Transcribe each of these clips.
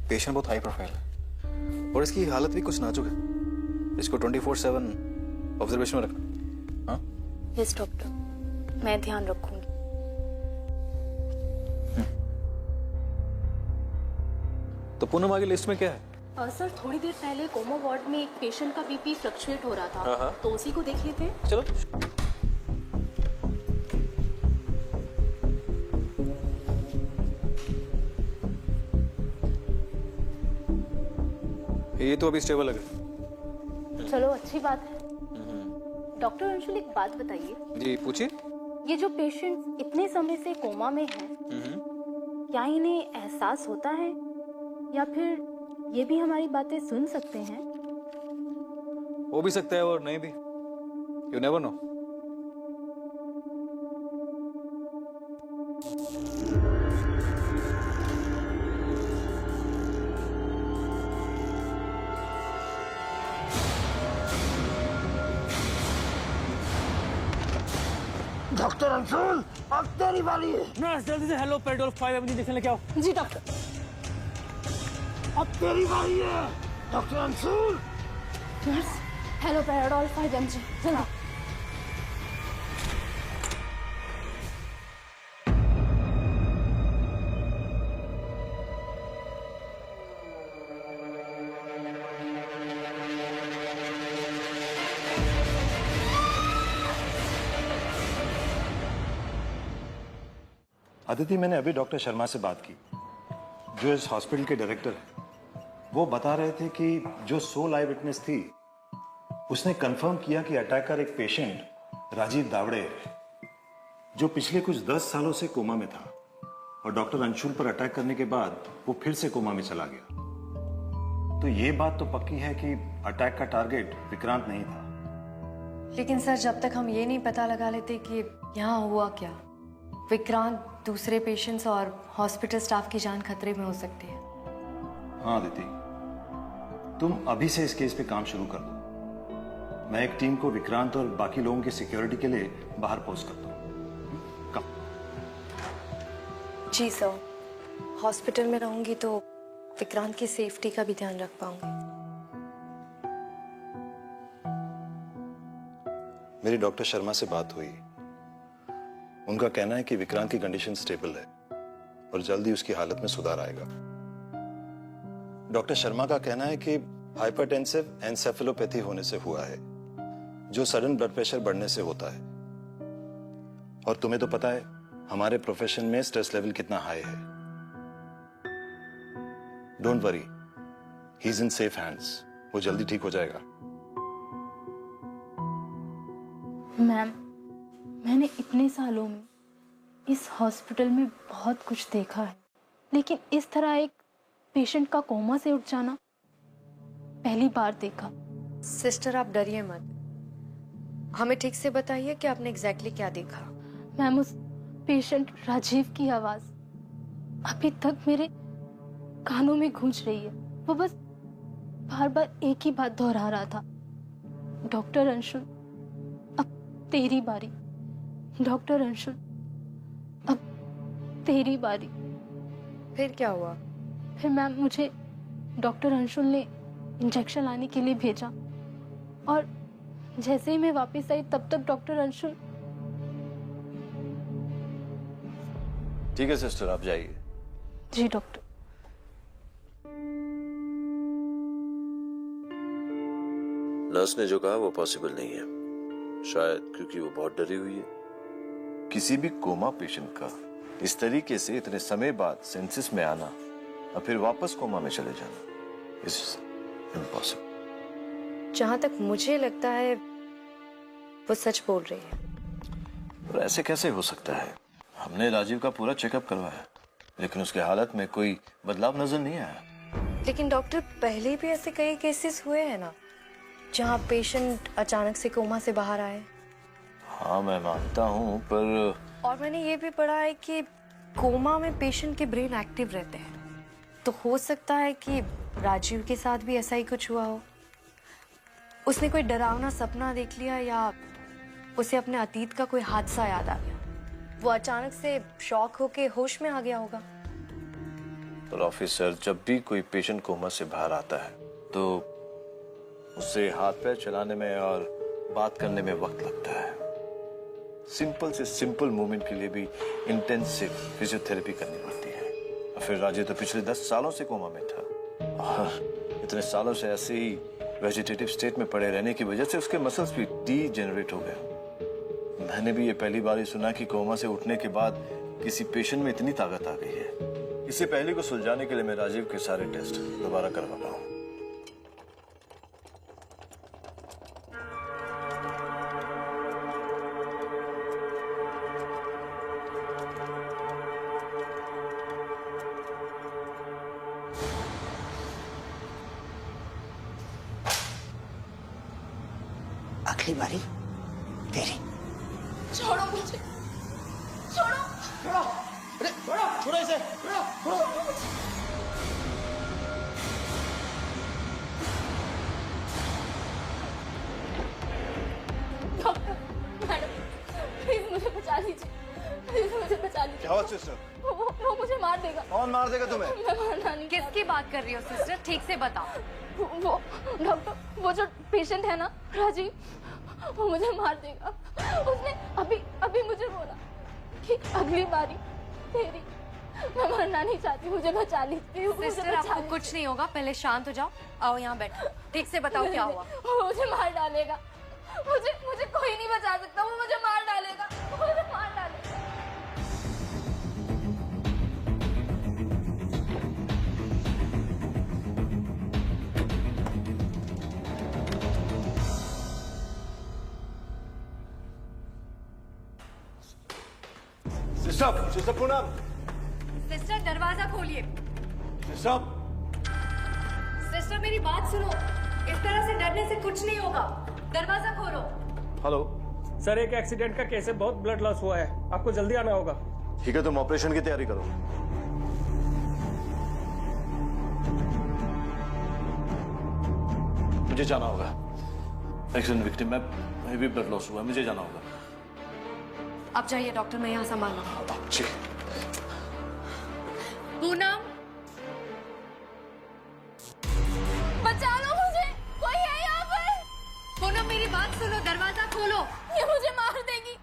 Patient बहुत high profile है और इसकी हालत भी कुछ नाजुक है। इसको 24/7 ऑब्जर्वेशन में रखना। हाँ यस डॉक्टर, मैं ध्यान रखूंगी। तो पूनम आगे लिस्ट में क्या है? सर थोड़ी देर पहले कोमा वार्ड में एक पेशेंट का बीपी फ्लक्चुएट हो रहा था, तो उसी को देख लेते हैं। चलो। ये तो अभी स्टेबल लगे। चलो अच्छी बात है। डॉक्टर अंशुल एक बात बताइए। जी पूछिए। ये जो पेशेंट इतने समय से कोमा में है, क्या इन्हें एहसास होता है या फिर ये भी हमारी बातें सुन सकते हैं? हो भी सकता है और नहीं भी। You never know. Doctor Anshul, अब तेरी बारी है। नर्स जल्दी से हेलो पेट्रोल 5 एमजी इंजेक्शन लेके आओ। जी डॉक्टर। अब तेरी बारी है doctor Anshul. Nurse hello paradol 5 mg जल्दी। अदिति, मैंने अभी डॉक्टर शर्मा से बात की, जो इस हॉस्पिटल के डायरेक्टर हैं। वो बता रहे थे कि जो सोल आई विटनेस थी, उसने कंफर्म किया कि अटैकर एक पेशेंट राजीव दावड़े है, जो पिछले कुछ 10 सालों से कोमा में था और डॉक्टर अंशुल पर अटैक करने के बाद वो फिर से कोमा में चला गया। तो ये बात तो पक्की है कि अटैक का टारगेट विक्रांत नहीं था। लेकिन सर, जब तक हम ये नहीं पता लगा लेते कि यहाँ हुआ क्या, विक्रांत, दूसरे पेशेंट्स और हॉस्पिटल स्टाफ की जान खतरे में हो सकती है। हाँ अदिति, तुम अभी से इस केस पे काम शुरू कर दो। मैं एक टीम को विक्रांत और बाकी लोगों की सिक्योरिटी के लिए बाहर पोस्ट करता हूँ। कम। जी सर, हॉस्पिटल में रहूंगी तो विक्रांत की सेफ्टी का भी ध्यान रख पाऊंगी। मेरी डॉक्टर शर्मा से बात हुई। उनका कहना है कि विक्रांत की कंडीशन स्टेबल है और जल्दी उसकी हालत में सुधार आएगा। डॉक्टर शर्मा का कहना है कि हाइपरटेंसिव एन्सेफेलोपैथी होने से हुआ है, जो सडन ब्लड प्रेशर बढ़ने से होता है। और तुम्हें तो पता है हमारे प्रोफेशन में स्ट्रेस लेवल कितना हाई है। Don't worry, he is in safe hands. वो जल्दी ठीक हो जाएगा। मैम, मैंने इतने सालों में इस हॉस्पिटल में बहुत कुछ देखा है, लेकिन इस तरह एक पेशेंट का कोमा से उठ जाना पहली बार देखा। सिस्टर, आप डरिए मत। हमें ठीक से बताइए कि आपने एग्जैक्टली क्या देखा। मैम, उस पेशेंट राजीव की आवाज अभी तक मेरे कानों में गूंज रही है। वो बस बार बार एक ही बात दोहरा रहा था, डॉक्टर अंशुल अब तेरी बारी, डॉक्टर अंशुल अब तेरी बारी। फिर क्या हुआ? फिर मैम, मुझे डॉक्टर अंशुल ने इंजेक्शन लाने के लिए भेजा और जैसे ही मैं वापस आई तब तक डॉक्टर अंशुल। ठीक है सिस्टर, आप जाइए। जी डॉक्टर। नर्स ने जो कहा वो पॉसिबल नहीं है, शायद क्योंकि वो बहुत डरी हुई है। किसी भी कोमा पेशेंट का इस तरीके से इतने समय बाद सेंसिस में आना और फिर वापस कोमा में चले जाना इज इम्पॉसिबल। जहां तक मुझे लगता है वो सच बोल रही है। और ऐसे कैसे हो सकता है? हमने राजीव का पूरा चेकअप करवाया, लेकिन उसके हालत में कोई बदलाव नजर नहीं आया। लेकिन डॉक्टर, पहले भी ऐसे कई केसेस हुए हैं ना, जहां पेशेंट अचानक से कोमा से बाहर आए। हाँ मैं मानता हूँ, पर और मैंने ये भी पढ़ा है कि कोमा में पेशेंट के ब्रेन एक्टिव रहते हैं, तो हो सकता है कि राजीव के साथ भी ऐसा ही कुछ हुआ हो। उसने कोई डरावना सपना देख लिया या उसे अपने अतीत का कोई हादसा याद आ गया। वो अचानक से शॉक होके होश में आ गया होगा। पर ऑफिसर, जब भी कोई पेशेंट कोमा से बाहर आता है तो उससे हाथ पैर चलाने में और बात करने में वक्त लगता है। सिंपल से सिंपल मूवमेंट के लिए भी इंटेंसिव फिजियोथेरेपी करनी पड़ती है। और फिर राजीव तो पिछले 10 सालों से कोमा में था और इतने सालों से ऐसे ही वेजिटेटिव स्टेट में पड़े रहने की वजह से उसके मसल्स भी डीजेनरेट हो गए। मैंने भी ये पहली बार ही सुना कि कोमा से उठने के बाद किसी पेशेंट में इतनी ताकत आ गई है। इसे पहले को सुलझाने के लिए मैं राजीव के सारे टेस्ट दोबारा करवा रहा हूँ। अगली बारी तेरी। छोड़ो मुझे, छोड़ो। छोड़ो इसे, छोड़ो। डॉक्टर, मैडम, प्लीज मुझे बचा लीजिए, प्लीज मुझे बचा लीजिए। क्या हुआ सिस्टर? वो मुझे मार देगा। कौन मार देगा तुम्हें? मैं मारना नहीं। किसकी बात कर रही हो सिस्टर, ठीक से बताओ। वो डॉक्टर, वो जो पेशेंट है ना राजीव, वो मुझे मार देगा। उसने अभी मुझे बोला कि अगली बारी तेरी। मैं मरना नहीं चाहती, मुझे बचा लीजिए। सिस्टर आपको कुछ नहीं होगा, पहले शांत हो जाओ। आओ यहाँ बैठो, ठीक से बताओ क्या हुआ। वो मुझे मार डालेगा। मुझे कोई नहीं बचा सकता। वो मुझे मार डालेगा, मुझे मार डालेगा। सिस्टर पूनम, सिस्टर दरवाजा खोलिए। सिस्टर सिस्टर मेरी बात सुनो, इस तरह से डरने से कुछ नहीं होगा। दरवाजा खोलो। हेलो। सर एक एक्सीडेंट का केस है, बहुत ब्लड लॉस हुआ है, आपको जल्दी आना होगा। ठीक है, तुम ऑपरेशन की तैयारी करो। मुझे जाना होगा। एक्सीडेंट विक्टिम में हेवी ब्लड लॉस हुआ है, मुझे जाना होगा। आप जाइए डॉक्टर, मैं यहाँ संभाल लूंगा। जी। पूनम, बचा लो मुझे, कोई है यहाँ पर? पूनम मेरी बात सुनो, दरवाजा खोलो। ये मुझे मार देगी।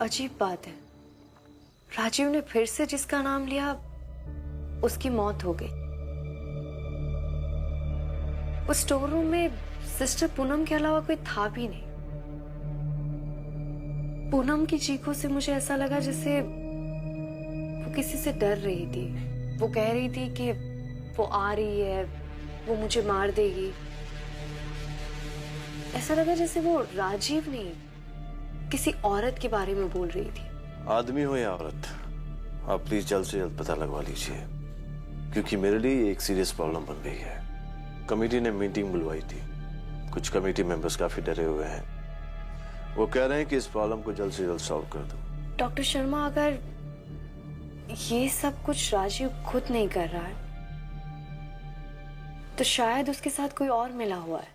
अजीब बात है, राजीव ने फिर से जिसका नाम लिया उसकी मौत हो गई। उस स्टोर रूम में सिस्टर पूनम के अलावा कोई था भी नहीं। पूनम की चीखों से मुझे ऐसा लगा जैसे वो किसी से डर रही थी। वो कह रही थी कि वो आ रही है, वो मुझे मार देगी। ऐसा लगा जैसे वो राजीव नहीं, किसी औरत के बारे में बोल रही थी। आदमी हो या औरत, आप प्लीज जल्द से जल्द पता लगवा लीजिए, क्योंकि मेरे लिए एक सीरियस प्रॉब्लम बन गई है। कमेटी ने मीटिंग बुलवाई थी, कुछ कमेटी मेंबर्स काफी डरे हुए हैं। वो कह रहे हैं कि इस प्रॉब्लम को जल्द से जल्द सॉल्व कर दो। डॉक्टर शर्मा, अगर ये सब कुछ राजीव खुद नहीं कर रहा है तो शायद उसके साथ कोई और मिला हुआ है।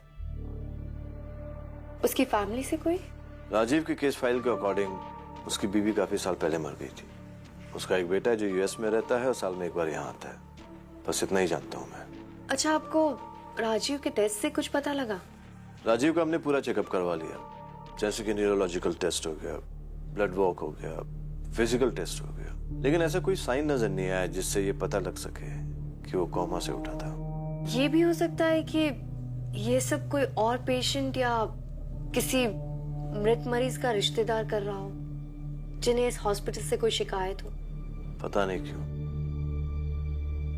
उसकी फैमिली से कोई? राजीव की केस फाइल के अकॉर्डिंग उसकी बीवी काफी साल पहले मर गई थी। उसका एक बेटा है जो यूएस में रहता है और साल में एक बार यहाँ आता है। बस इतना ही जानता हूँ मैं। अच्छा, आपको राजीव के टेस्ट से कुछ पता लगा? राजीव का हमने पूरा चेकअप करवा लिया, जैसे कि न्यूरोलॉजिकल टेस्ट हो गया, ब्लड वॉक हो गया, फिजिकल टेस्ट हो गया, लेकिन ऐसा कोई साइन नजर नहीं आया जिससे ये पता लग सके कि वो कोमा से उठा था। ये भी हो सकता है कि ये सब कोई और पेशेंट या किसी मृत मरीज का रिश्तेदार कर रहा हो जिन्हें इस हॉस्पिटल से कोई शिकायत हो? पता नहीं क्यों,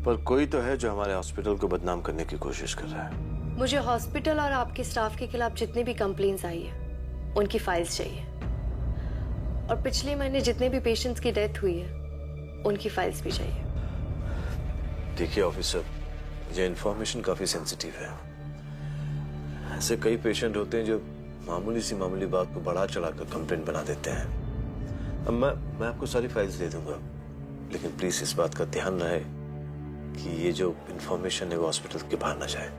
पर कोई तो है जो हमारे हॉस्पिटल को बदनाम करने की कोशिश कर रहा है। मुझे हॉस्पिटल और आपके स्टाफ के खिलाफ जितनी भी कंप्लेंट्स आई है उनकी फाइल्स चाहिए, और पिछले महीने जितने भी पेशेंट्स की डेथ हुई है उनकी फाइल्स भी चाहिए। देखिए ऑफिसर, ये इंफॉर्मेशन काफी सेंसिटिव है। ऐसे कई पेशेंट होते हैं जो मामूली बात को बढ़ा चढ़ाकर कंप्लेंट बना देते हैं। अब मैं आपको सारी फाइल्स दे दूंगा, लेकिन प्लीज इस बात का ध्यान रहे कि ये जो इंफॉर्मेशन है वो हॉस्पिटल के बाहर ना जाए।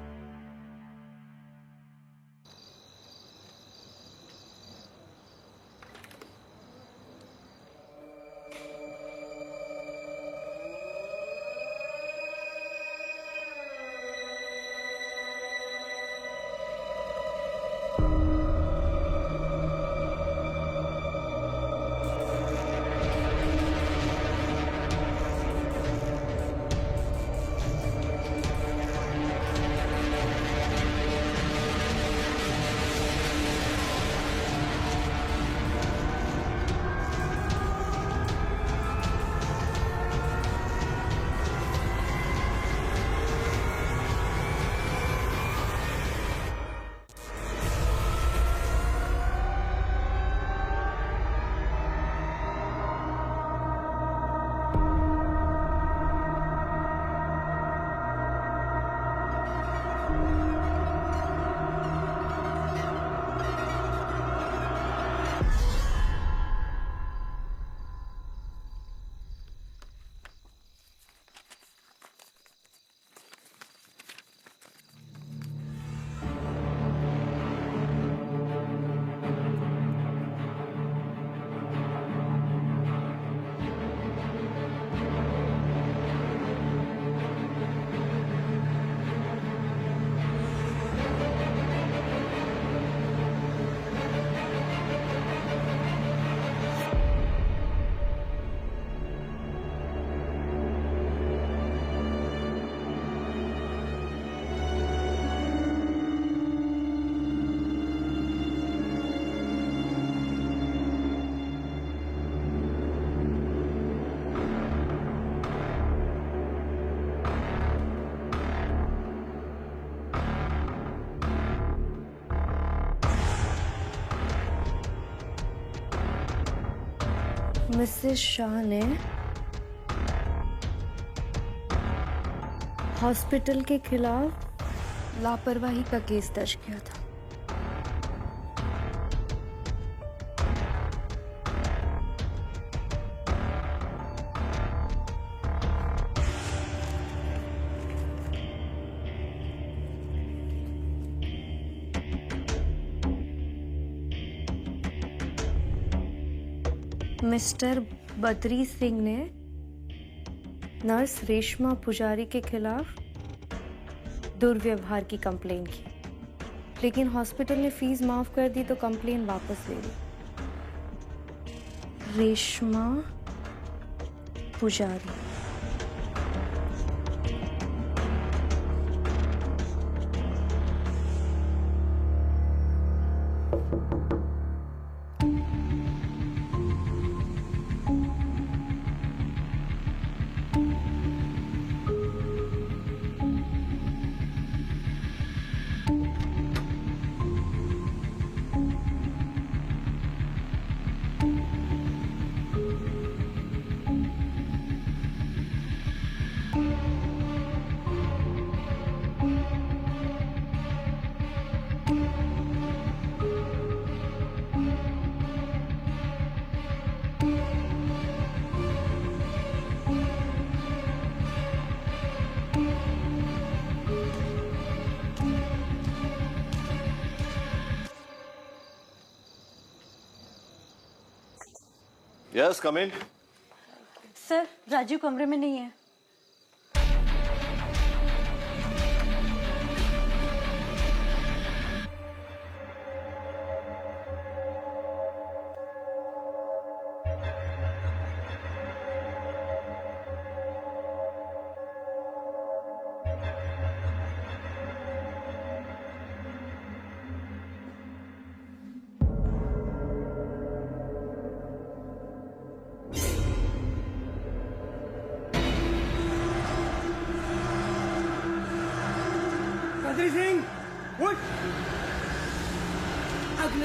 मिसेस शाह ने हॉस्पिटल के खिलाफ लापरवाही का केस दर्ज किया था। मिस्टर बद्री सिंह ने नर्स रेशमा पुजारी के खिलाफ दुर्व्यवहार की कंप्लेन की, लेकिन हॉस्पिटल ने फीस माफ कर दी तो कंप्लेन वापस ले ली। रेशमा पुजारी। यस, कम इन। सर, राजीव कमरे में नहीं है।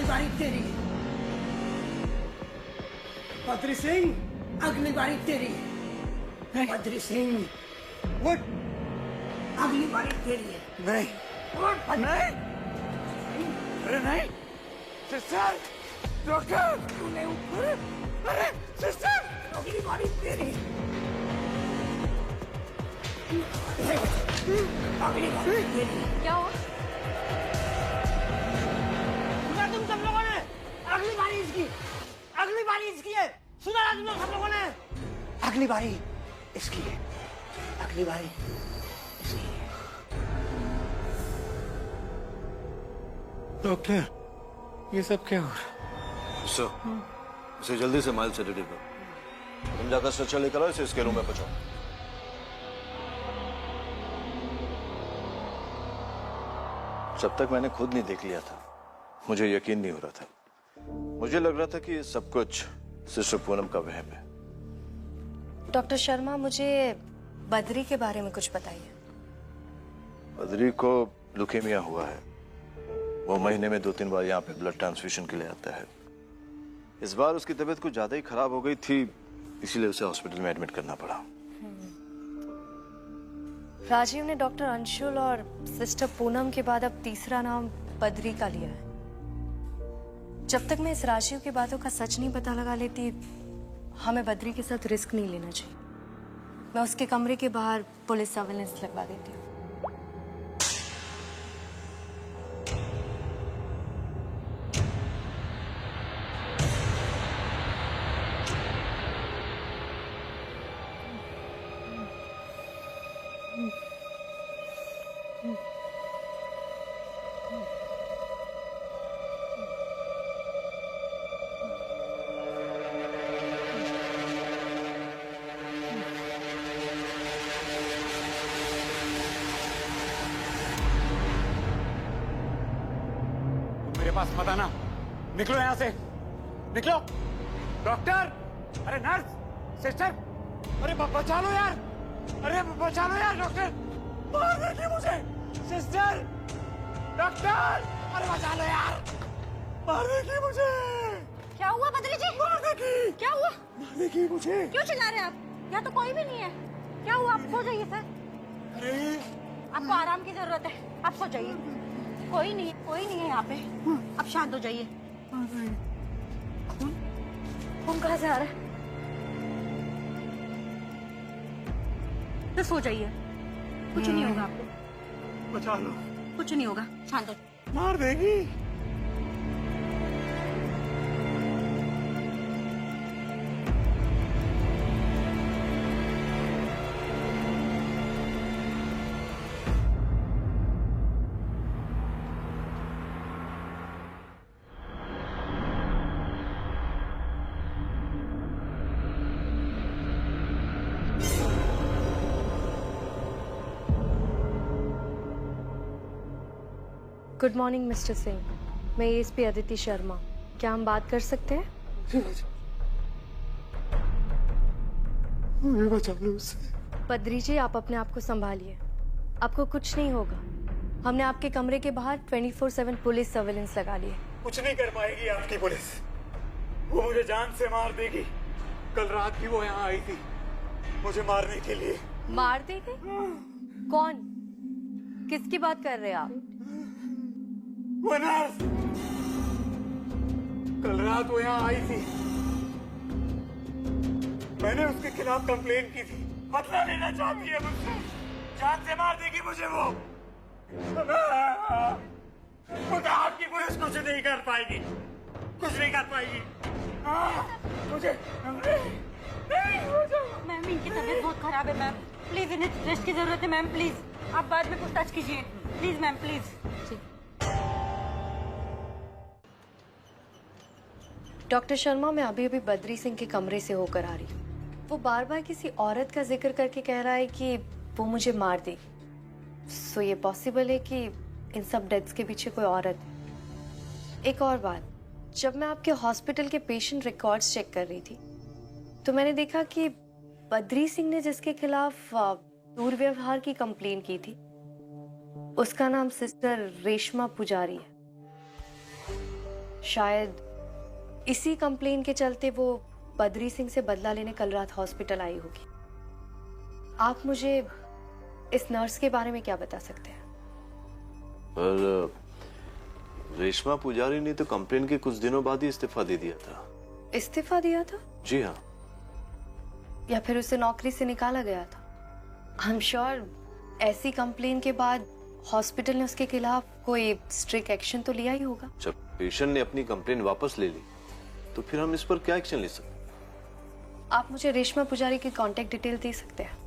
बारी तेरी है। बद्री सिंह, अगली बारी तेरी है। बद्री सिंह, उठ, अगली बारी तेरी है। नहीं, उठ, नहीं, अरे नहीं, सिस्टर, डॉक्टर, तूने उठ, अरे सिस्टर, अगली बारी तेरी है। अगली बारी तेरी है। क्या हुआ? सुना तुम सब लोगों ने? अगली बारी इसकी, अगली बारी इसकी है। सुना ना तुम लोग सब लोगों ने? अगली बारी इसकी है, अगली बारी इसकी है। डॉक्टर, ये सब क्या हो रहा? सर, इसे जल्दी से माइल सेडेटिव करो। तुम जाकर स्ट्रेचर लेकर आओ, इसे इसके रूम में पहुंचाओ। जब तक मैंने खुद नहीं देख लिया था, मुझे यकीन नहीं हो रहा था। मुझे लग रहा था कि ये सब कुछ सिस्टर पूनम का वहम है। डॉक्टर शर्मा, मुझे बद्री के बारे में कुछ बताइए। बद्री को लुकेमिया हुआ है। वो महीने में 2-3 बार यहाँ पे ब्लड ट्रांसफ्यूजन के लिए आता है। इस बार उसकी तबीयत कुछ ज्यादा ही खराब हो गई थी, इसीलिए उसे हॉस्पिटल में एडमिट करना पड़ा। राजीव ने डॉक्टर अंशुल और सिस्टर पूनम के बाद अब तीसरा नाम बद्री का लिया है। जब तक मैं इस राजीव की बातों का सच नहीं पता लगा लेती, हमें बद्री के साथ रिस्क नहीं लेना चाहिए। मैं उसके कमरे के बाहर पुलिस सर्विलेंस लगवा देती हूँ। पास मत आना, निकलो यहाँ से, निकलो। डॉक्टर, अरे नर्स, सिस्टर, अरे बचा लो यार, अरे बचा लो यार। डॉक्टर, मार देगी मुझे। सिस्टर, डॉक्टर, अरे बचा लो यार, मार देगी मुझे। क्या हुआ बद्री जी? मार देगी। क्या हुआ? मार देगी मुझे। क्यों चिल्ला रहे हैं आप? यहाँ तो कोई भी नहीं है। क्या हुआ? आप सो जाइए सर। अरे आपको आराम की जरूरत है, आप सो जाइए। कोई नहीं है यहाँ पे। अब शांत हो जाइए। खून कहाँ से आ रहा है? तो सो जाइए, कुछ नहीं होगा आपको। बचा लो। कुछ नहीं होगा, शांत हो। मार देगी। गुड मॉर्निंग मिस्टर सिंह, मैं एएसपी अदिति शर्मा। क्या हम बात कर सकते हैं? मुझे बचा लो उससे। बद्री जी, आप अपने आप को संभालिए, आपको कुछ नहीं होगा। हमने आपके कमरे के बाहर 24/7 पुलिस सर्विलेंस लगा ली है। कुछ नहीं कर पाएगी आपकी पुलिस, वो मुझे जान से मार देगी। कल रात भी वो यहाँ आई थी मुझे मारने के लिए। मार देगी? कौन? किसकी बात कर रहे हैं आप? वो नर्स, कल रात वो यहाँ आई थी, मैंने उसके खिलाफ कंप्लेन की थी। बदला लेना चाहती है मुझसे, जान से मार देगी मुझे वो। आपकी पुलिस कुछ नहीं कर पाएगी, कुछ नहीं कर पाएगी। मुझे मैम, इनकी तबीयत बहुत खराब है मैम, प्लीज इन्हें रेस्ट की जरूरत है मैम। प्लीज आप बाद में पूछताछ कीजिए, please ma'am, please. Doctor Sharma, मैं अभी अभी बद्री सिंह के कमरे से होकर आ रही हूँ। वो बार बार किसी औरत का जिक्र करके कह रहा है कि वो मुझे मार देगी। सो ये पॉसिबल है कि इन सब डेथ्स के पीछे कोई औरत है। एक और बात, जब मैं आपके हॉस्पिटल के पेशेंट रिकॉर्ड्स चेक कर रही थी तो मैंने देखा कि बद्री सिंह ने जिसके खिलाफ दुर्व्यवहार की कंप्लेन की थी उसका नाम सिस्टर रेशमा पुजारी है। शायद इसी कंप्लेन के चलते वो बद्री सिंह से बदला लेने कल रात हॉस्पिटल आई होगी। आप मुझे इस नर्स के बारे में क्या बता सकते हैं? पर रेशमा पुजारी ने तो कंप्लेन के कुछ दिनों बाद ही इस्तीफा दे दिया था। इस्तीफा दिया था? जी हाँ। या फिर उसे नौकरी से निकाला गया था? आई एम श्योर ऐसी कंप्लेन के बाद हॉस्पिटल ने उसके खिलाफ कोई स्ट्रिक्ट एक्शन तो लिया ही होगा। जब पेशेंट ने अपनी कंप्लेन वापस ले ली तो फिर हम इस पर क्या एक्शन ले सकते? आप मुझे रेशमा पुजारी की कांटेक्ट डिटेल दे सकते हैं?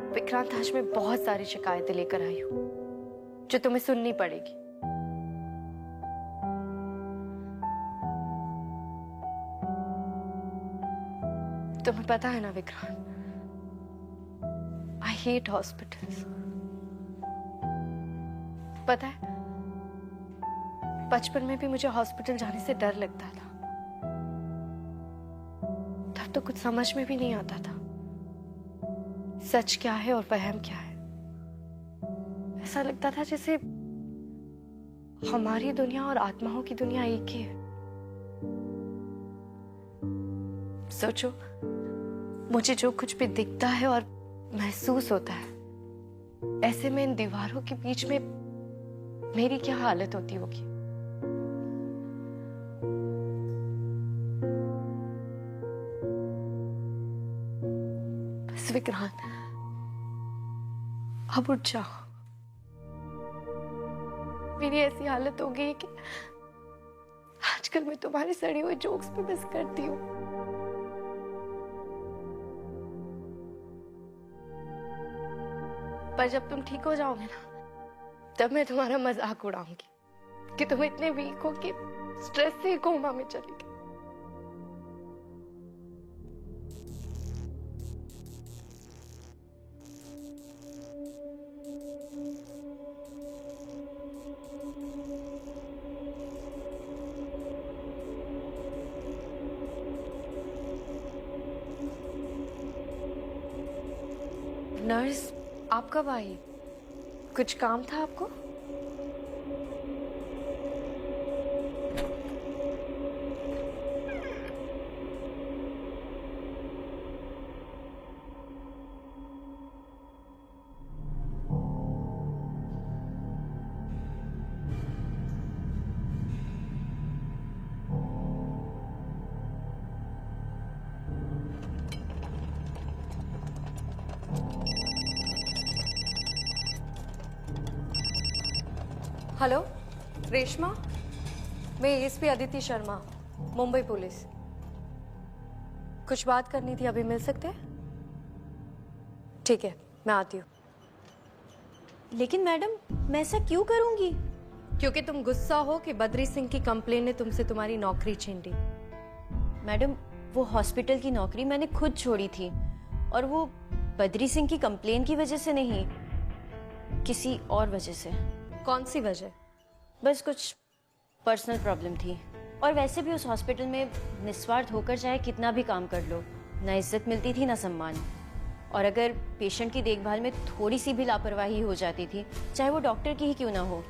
विक्रांत, आज मैं बहुत सारी शिकायतें लेकर आई हूँ जो तुम्हें सुननी पड़ेगी। तुम्हें पता है ना विक्रांत, आई हेट हॉस्पिटल्स। पता है, बचपन में भी मुझे हॉस्पिटल जाने से डर लगता था। तब तो कुछ समझ में भी नहीं आता था सच क्या है और वहम क्या है। ऐसा लगता था जैसे हमारी दुनिया और आत्माओं की दुनिया एक ही है। सोचो, मुझे जो कुछ भी दिखता है और महसूस होता है, ऐसे में इन दीवारों के बीच में मेरी क्या हालत होती होगी। बस विक्रांत, अब उठ जाओ। मेरी ऐसी हालत हो गई कि आजकल मैं तुम्हारे सड़े हुए जोक्स पे मिस करती हूँ। पर जब तुम ठीक हो जाओगे ना, तब मैं तुम्हारा मजाक उड़ाऊंगी कि तुम इतने वीक हो कि स्ट्रेस से कोमा में चली गई। नर्स, आप कब आई? कुछ काम था आपको? हेलो रेशमा, मैं एसपी अदिति शर्मा, मुंबई पुलिस। कुछ बात करनी थी, अभी मिल सकते हैं? ठीक है, मैं आती हूँ। लेकिन मैडम, मैं ऐसा क्यों करूंगी? क्योंकि तुम गुस्सा हो कि बद्री सिंह की कंप्लेन ने तुमसे तुम्हारी नौकरी छीन ली। मैडम, वो हॉस्पिटल की नौकरी मैंने खुद छोड़ी थी, और वो बद्री सिंह की कंप्लेन की वजह से नहीं, किसी और वजह से। कौन सी वजह? बस कुछ पर्सनल प्रॉब्लम थी। और वैसे भी उस हॉस्पिटल में निस्वार्थ होकर चाहे कितना भी काम कर लो, ना इज्जत मिलती थी ना सम्मान। और अगर पेशेंट की देखभाल में थोड़ी सी भी लापरवाही हो जाती थी, चाहे वो डॉक्टर की ही क्यों ना हो,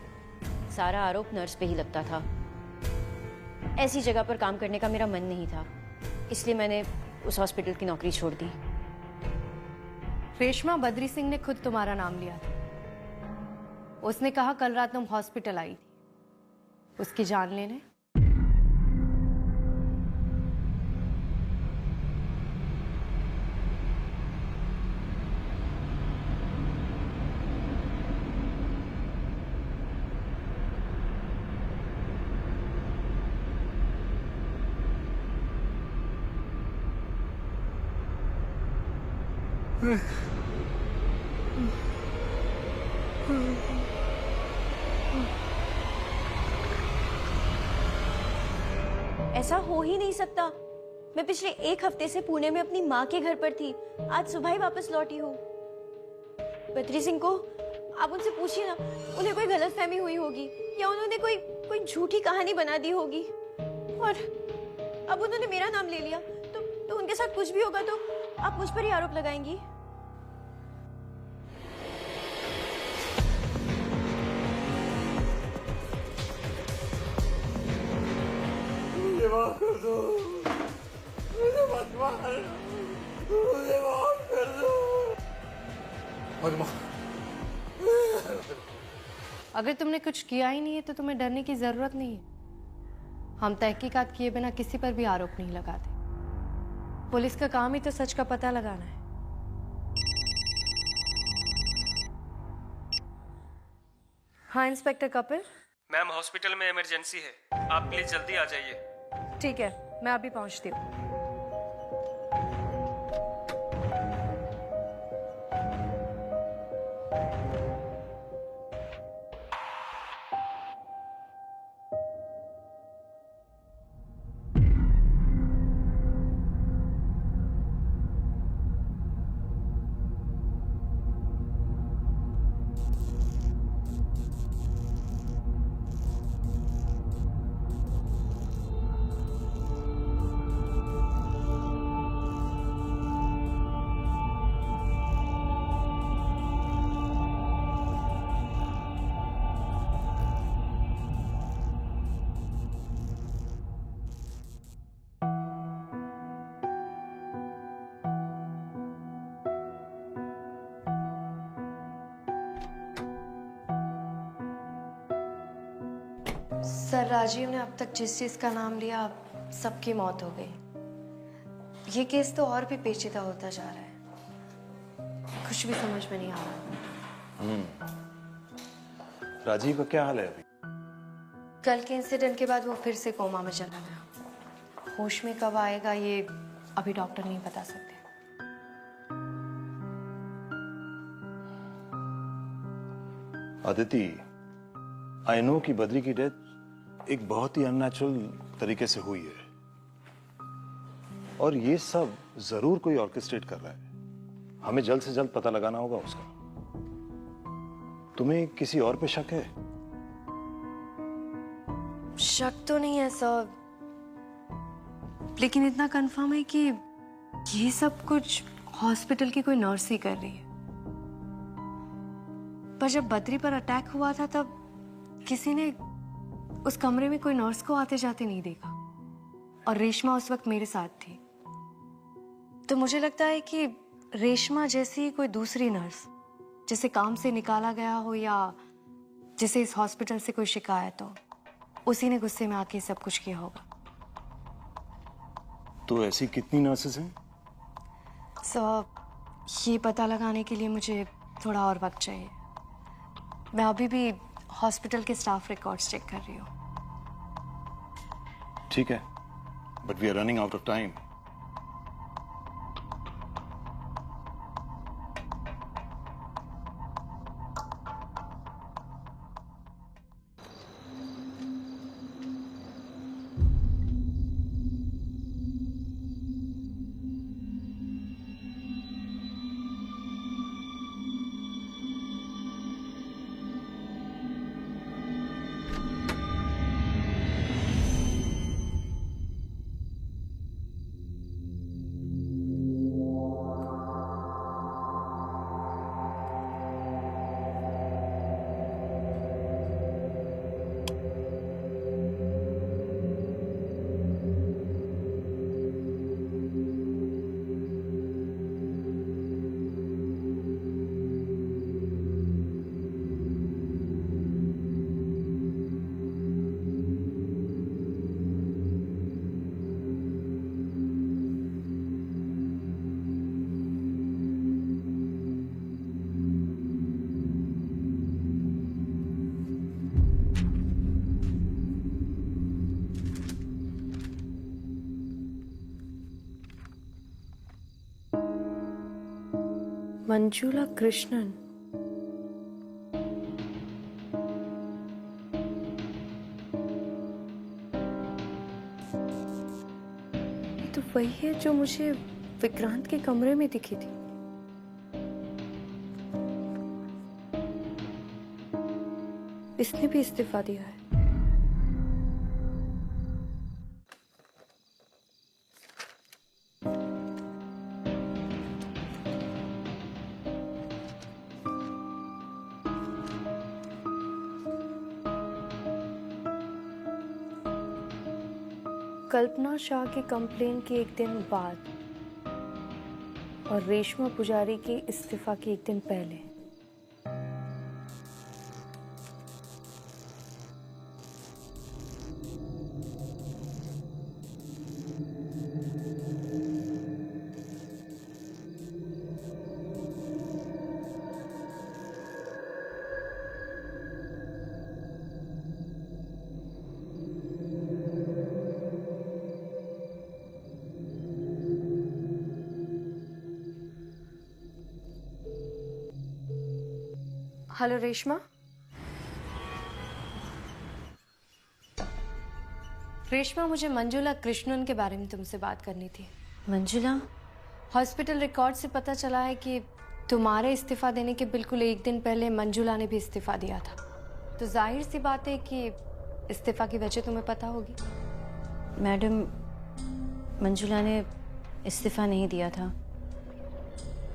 सारा आरोप नर्स पे ही लगता था। ऐसी जगह पर काम करने का मेरा मन नहीं था, इसलिए मैंने उस हॉस्पिटल की नौकरी छोड़ दी। रेशमा, बद्री सिंह ने खुद तुम्हारा नाम लिया था। उसने कहा कल रात तुम हॉस्पिटल आई थी उसकी जान लेने। ऐसा हो ही नहीं सकता। मैं पिछले 1 हफ्ते से पुणे में अपनी माँ के घर पर थी, आज सुबह ही वापस लौटी हूँ। बद्री सिंह को आप उनसे पूछिए ना, उन्हें कोई गलतफहमी हुई होगी या उन्होंने कोई झूठी कहानी बना दी होगी, और अब उन्होंने मेरा नाम ले लिया तो उनके साथ कुछ भी होगा तो आप मुझ पर ही आरोप लगाएंगी। मुझे माफ कर दो, मुझे मत मार, मुझे माफ कर दो। अगर तुमने कुछ किया ही नहीं है तो तुम्हें डरने की जरूरत नहीं है। हम तहकीकात किए बिना किसी पर भी आरोप नहीं लगाते। पुलिस का काम ही तो सच का पता लगाना है। हाँ इंस्पेक्टर कपिल। मैम हॉस्पिटल में इमरजेंसी है, आप प्लीज जल्दी आ जाइए। ठीक है, मैं अभी पहुंचती हूँ। सर, राजीव ने अब तक जिस चीज का नाम लिया सबकी मौत हो गई। ये केस तो और भी पेचीदा होता जा रहा है, कुछ भी समझ में नहीं आ रहा। राजीव का क्या हाल है अभी? कल के इंसिडेंट के बाद वो फिर से कोमा में चला गया। होश में कब आएगा ये अभी डॉक्टर नहीं बता सकते। अदिति, आई नो कि बद्री की डेथ एक बहुत ही अननेचुरल तरीके से हुई है, और ये सब जरूर कोई ऑर्केस्ट्रेट कर रहा है। हमें जल्द से जल्द पता लगाना होगा उसका। तुम्हें किसी और पे शक है? शक तो नहीं है सर, लेकिन इतना कंफर्म है कि ये सब कुछ हॉस्पिटल की कोई नर्स ही कर रही है। पर जब बद्री पर अटैक हुआ था तब किसी ने उस कमरे में कोई नर्स को आते जाते नहीं देखा, और रेशमा उस वक्त मेरे साथ थी। तो मुझे लगता है कि रेशमा जैसी कोई दूसरी नर्स जिसे काम से निकाला गया हो या जिसे इस हॉस्पिटल से कोई शिकायत हो, उसी ने गुस्से में आके सब कुछ किया होगा। तो ऐसी कितनी नर्सेस हैं? सर, ये पता लगाने के लिए मुझे थोड़ा और वक्त चाहिए। मैं अभी भी हॉस्पिटल के स्टाफ रिकॉर्ड्स चेक कर रही हूँ। ठीक है, but we are running out of time. Manjula Krishnan, तो वही है जो मुझे विक्रांत के कमरे में दिखी थी। इसने भी इस्तीफा दिया है। कल्पना शाह की कंप्लेन के एक दिन बाद और रेशमा पुजारी के इस्तीफा के एक दिन पहले। हेलो रेशमा। रेशमा, मुझे मंजुला कृष्णन के बारे में तुमसे बात करनी थी। मंजुला? हॉस्पिटल रिकॉर्ड से पता चला है कि तुम्हारे इस्तीफा देने के बिल्कुल एक दिन पहले मंजुला ने भी इस्तीफा दिया था। तो जाहिर सी बात है कि इस्तीफा की वजह तुम्हें पता होगी। मैडम, मंजुला ने इस्तीफा नहीं दिया था,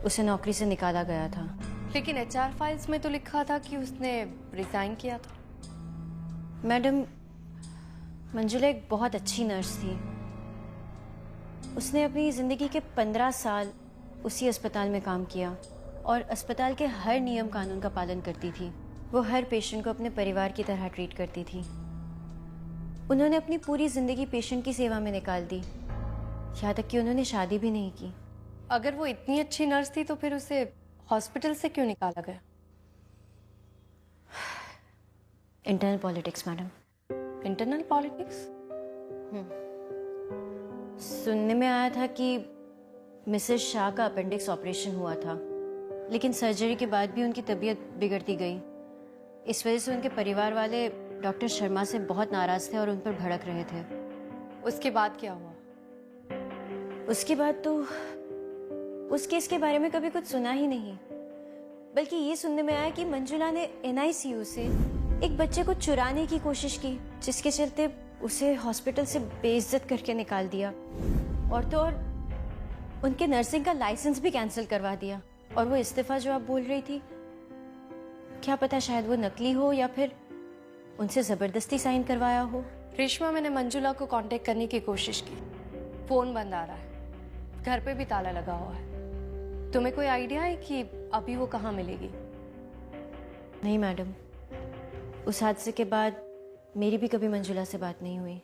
उसे नौकरी से निकाला गया था। लेकिन एचआर फाइल्स में तो लिखा था कि उसने रिजाइन किया था। मैडम, मंजुला एक बहुत अच्छी नर्स थी। उसने अपनी ज़िंदगी के 15 साल उसी अस्पताल में काम किया और अस्पताल के हर नियम कानून का पालन करती थी। वो हर पेशेंट को अपने परिवार की तरह ट्रीट करती थी। उन्होंने अपनी पूरी ज़िंदगी पेशेंट की सेवा में निकाल दी, यहाँ तक कि उन्होंने शादी भी नहीं की। अगर वो इतनी अच्छी नर्स थी तो फिर उसे हॉस्पिटल से क्यों निकाला गया? Internal politics madam. Internal politics? सुनने में आया था कि मिसेस शाह का अपेंडिक्स ऑपरेशन हुआ था, लेकिन सर्जरी के बाद भी उनकी तबीयत बिगड़ती गई। इस वजह से उनके परिवार वाले डॉक्टर शर्मा से बहुत नाराज थे और उन पर भड़क रहे थे। उसके बाद क्या हुआ? उसके बाद तो उस केस के बारे में कभी कुछ सुना ही नहीं, बल्कि ये सुनने में आया कि मंजुला ने NICU से एक बच्चे को चुराने की कोशिश की, जिसके चलते उसे हॉस्पिटल से बेइज्जत करके निकाल दिया और तो और उनके नर्सिंग का लाइसेंस भी कैंसिल करवा दिया। और वो इस्तीफा जो आप बोल रही थी, क्या पता शायद वो नकली हो या फिर उनसे जबरदस्ती साइन करवाया हो। रेशमा, मैंने मंजुला को कांटेक्ट करने की कोशिश की, फोन बंद आ रहा है, घर पे भी ताला लगा हुआ है। तुम्हें कोई आइडिया है कि अभी वो कहाँ मिलेगी? नहीं मैडम, उस हादसे के बाद मेरी भी कभी मंजुला से बात नहीं हुई।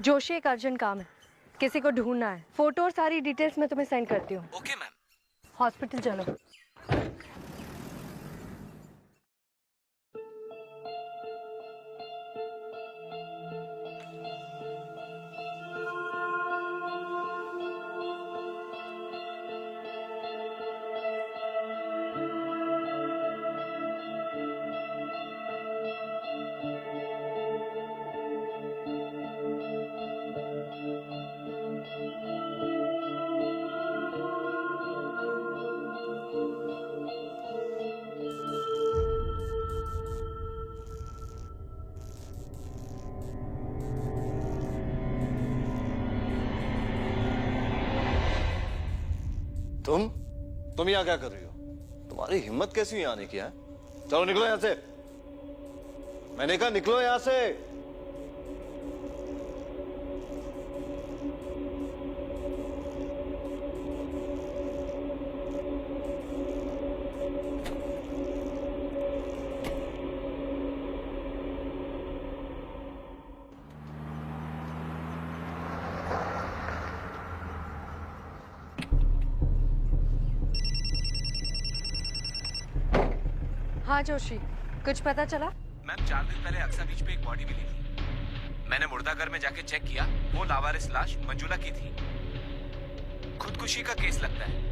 जोशी, एक अर्जेंट काम है, किसी को ढूंढना है। फोटो और सारी डिटेल्स मैं तुम्हें सेंड करती हूँ। Okay ma'am. हॉस्पिटल चलो। तुम यहाँ क्या कर रही हो? तुम्हारी हिम्मत कैसी हुई आने की है? चलो निकलो यहाँ से। मैंने कहा निकलो यहाँ से। हाँ जोशी, कुछ पता चला? मैम, 4 दिन पहले अक्सा बीच पे एक बॉडी मिली थी। मैंने मुर्दाघर में जाके चेक किया, वो लावारिस लाश मंजुला की थी। खुदकुशी का केस लगता है।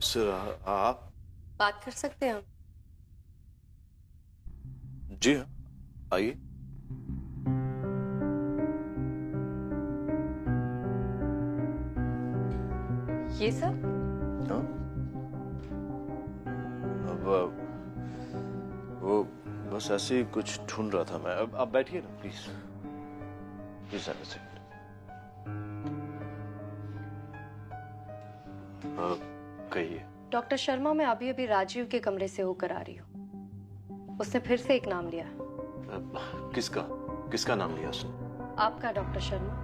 सर आप? बात कर सकते हैं हम? जी हाँ, आइए। ये सब? हाँ? अब वो बस ऐसे ही कुछ ढूंढ रहा था मैं। अब आप बैठिए ना please. Please have a seat. कहिए। डॉक्टर शर्मा, मैं अभी अभी राजीव के कमरे से होकर आ रही हूँ। उसने फिर से एक नाम लिया। किसका नाम लिया उसने? आपका, डॉक्टर शर्मा।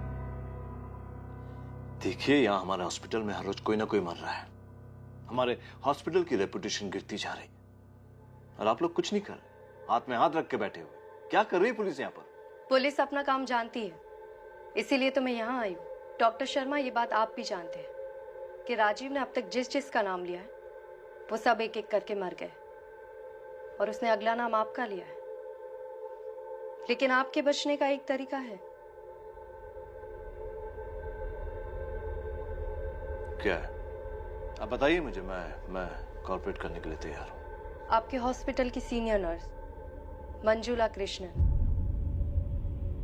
देखिए, यहाँ हमारे हॉस्पिटल में हर रोज कोई ना कोई मर रहा है। हमारे हॉस्पिटल की रेपुटेशन गिरती जा रही है और आप लोग कुछ नहीं कर रहे, हाथ में हाथ रख के बैठे हुए। क्या कर रही है पुलिस यहाँ पर? पुलिस अपना काम जानती है, इसीलिए तो मैं यहाँ आई हूँ। डॉक्टर शर्मा, ये बात आप भी जानते हैं कि राजीव ने अब तक जिसका नाम लिया है वो सब एक एक करके मर गए और उसने अगला नाम आपका लिया है। लेकिन आपके बचने का एक तरीका है। क्या है? आप बताइए मुझे, मैं कॉर्पोरेट करने के लिए तैयार हूँ। आपके हॉस्पिटल की सीनियर नर्स मंजुला कृष्णन,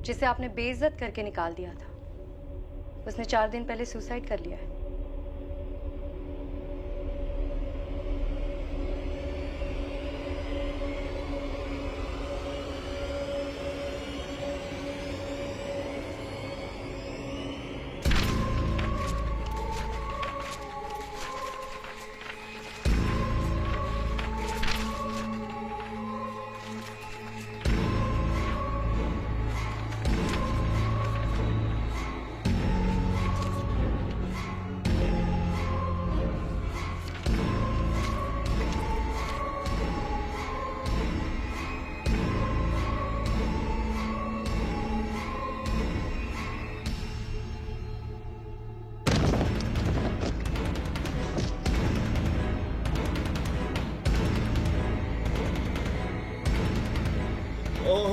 जिसे आपने बेइज्जत करके निकाल दिया था, उसने 4 दिन पहले सुसाइड कर लिया है।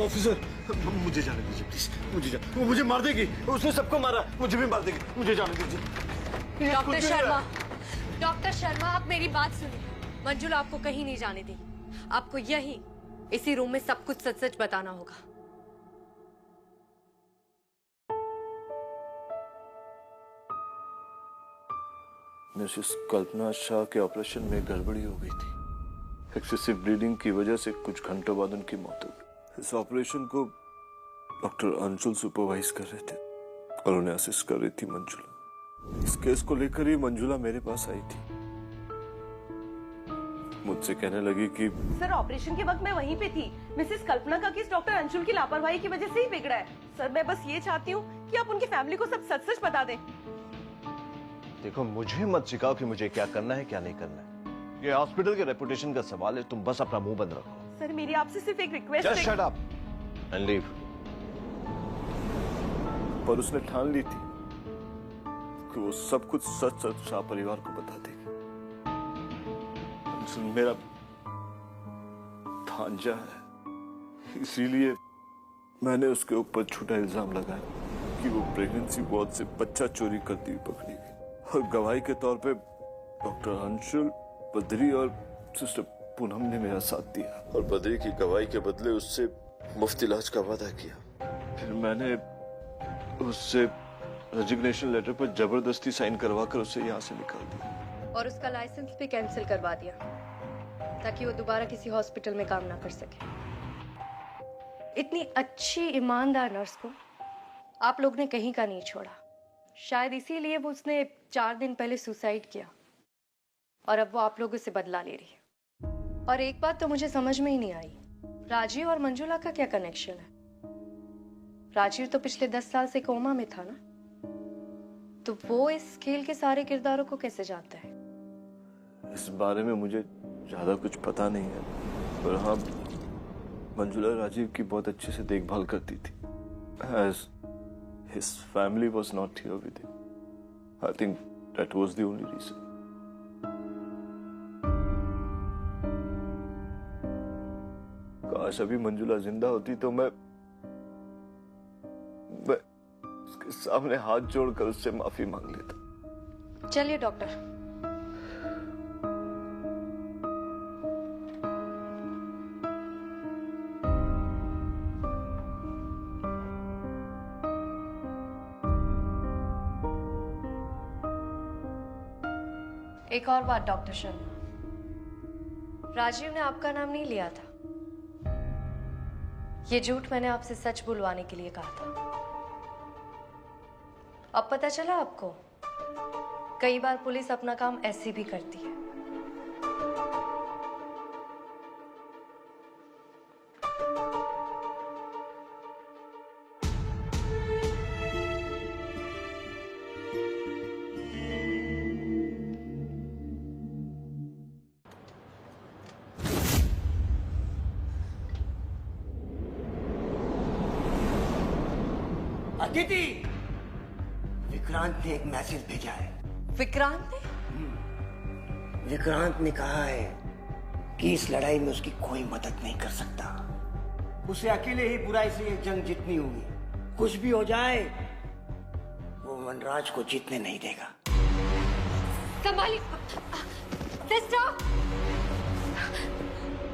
ऑफिसर, मुझे जाने दीजिए प्लीज। वो मुझे मार देगी। उसने सबको मारा, मुझे भी मार देगी। मुझे जाने दीजिए। डॉक्टर शर्मा, आप मेरी बात सुनिए। मंजुला आपको कहीं नहीं जाने देगी। आपको यहीं इसी रूम में सब कुछ सच सच बताना होगा। मिसेस कल्पना शाह के ऑपरेशन में गड़बड़ी हो गई थी। एक्सेसिव ब्लीडिंग की वजह से कुछ घंटों बाद उनकी मौत हो गई। इस ऑपरेशन को डॉक्टर अंशुल सुपरवाइज कर रहे थे और उन्हें असिस्ट कर रही थी मंजुला। इस केस को लेकर ही मंजुला मेरे पास आई थी। मुझसे कहने लगी कि सर, ऑपरेशन के वक्त मैं वहीं पे थी। मिसेस कल्पना का केस डॉक्टर अंशुल की लापरवाही की वजह से ही बिगड़ा है। सर, मैं बस ये चाहती हूँ कि आप उनकी फैमिली को सब सच सच बता दें। देखो, मुझे मत सिखाओ कि मुझे क्या करना है क्या नहीं करना है। ये हॉस्पिटल के रेपुटेशन का सवाल है। तुम बस अपना मुंह बंद रखो। सर, मेरी आपसे सिर्फ एक रिक्वेस्ट Just है। shut up and leave. पर उसने ठान ली थी कि वो सब कुछ सच सच शाह परिवार को बता देगी। मेरा भांजा है, इसीलिए मैंने उसके ऊपर झूठा इल्जाम लगाया कि वो प्रेगनेंसी वार्ड से बच्चा चोरी करती हुई पकड़ी गई और गवाही के तौर पे डॉक्टर अंशुल, बद्री और सिस्टर पूनम ने मेरा साथ दिया और बद्री की गवाही के बदले उससे मुफ्त इलाज का वादा किया। फिर मैंने उससे रेजिग्नेशन लेटर पर जबरदस्ती साइन करवाकर उसे यहाँ से निकाल दिया और उसका लाइसेंस भी कैंसिल करवा दिया ताकि वो दोबारा किसी हॉस्पिटल में काम ना कर सके। इतनी अच्छी ईमानदार नर्स को आप लोग ने कहीं का नहीं छोड़ा। शायद इसीलिए वो उसने 4 दिन पहले सुसाइड किया और अब वो आप लोगों से बदला ले रही है। और एक बात तो मुझे समझ में ही नहीं आई, राजीव और मंजुला का क्या कनेक्शन है? राजीव तो पिछले 10 साल से कोमा में था ना, तो वो इस खेल के सारे किरदारों को कैसे जानता है? इस बारे में मुझे ज्यादा कुछ पता नहीं है, पर हाँ, मंजुला राजीव की बहुत अच्छे से देखभाल करती थी। As his family was not here with him, I think that was the only reason. काश अभी मंजुला जिंदा होती तो मैं उसके सामने हाथ जोड़कर उससे माफी मांग लेता। चलिए डॉक्टर, एक और बात डॉक्टर शर्मा, राजीव ने आपका नाम नहीं लिया था। ये झूठ मैंने आपसे सच बुलवाने के लिए कहा था। अब पता चला आपको, कई बार पुलिस अपना काम ऐसे भी करती है। अदिति, विक्रांत ने एक मैसेज भेजा है। विक्रांत ने? विक्रांत ने कहा है कि इस लड़ाई में उसकी कोई मदद नहीं कर सकता। उसे अकेले ही बुराई से ये जंग जीतनी होगी। कुछ भी हो जाए, वो वनराज को जीतने नहीं देगा। संभालिए सिस्टर,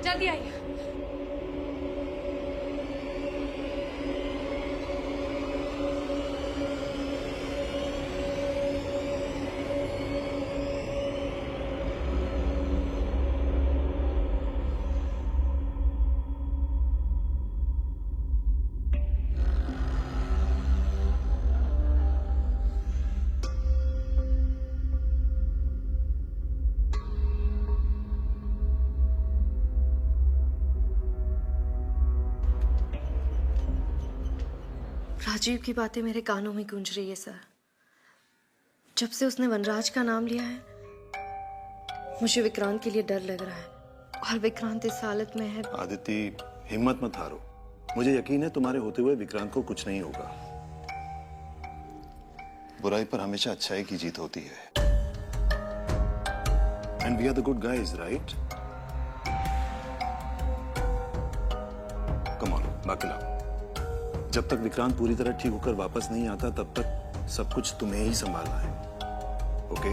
जल्दी आइए। राजीव की बातें मेरे कानों में गूंज रही है सर। जब से उसने वनराज का नाम लिया है, मुझे विक्रांत के लिए डर लग रहा है। और विक्रांत इस हालत में है। आदिति, हिम्मत मत हारो। मुझे यकीन है तुम्हारे होते हुए विक्रांत को कुछ नहीं होगा। बुराई पर हमेशा अच्छाई की जीत होती है। And we are the good guys, right? Come on, बाकी लाओ। जब तक विक्रांत पूरी तरह ठीक होकर वापस नहीं आता, तब तक सब कुछ तुम्हें ही संभालना है। ओके?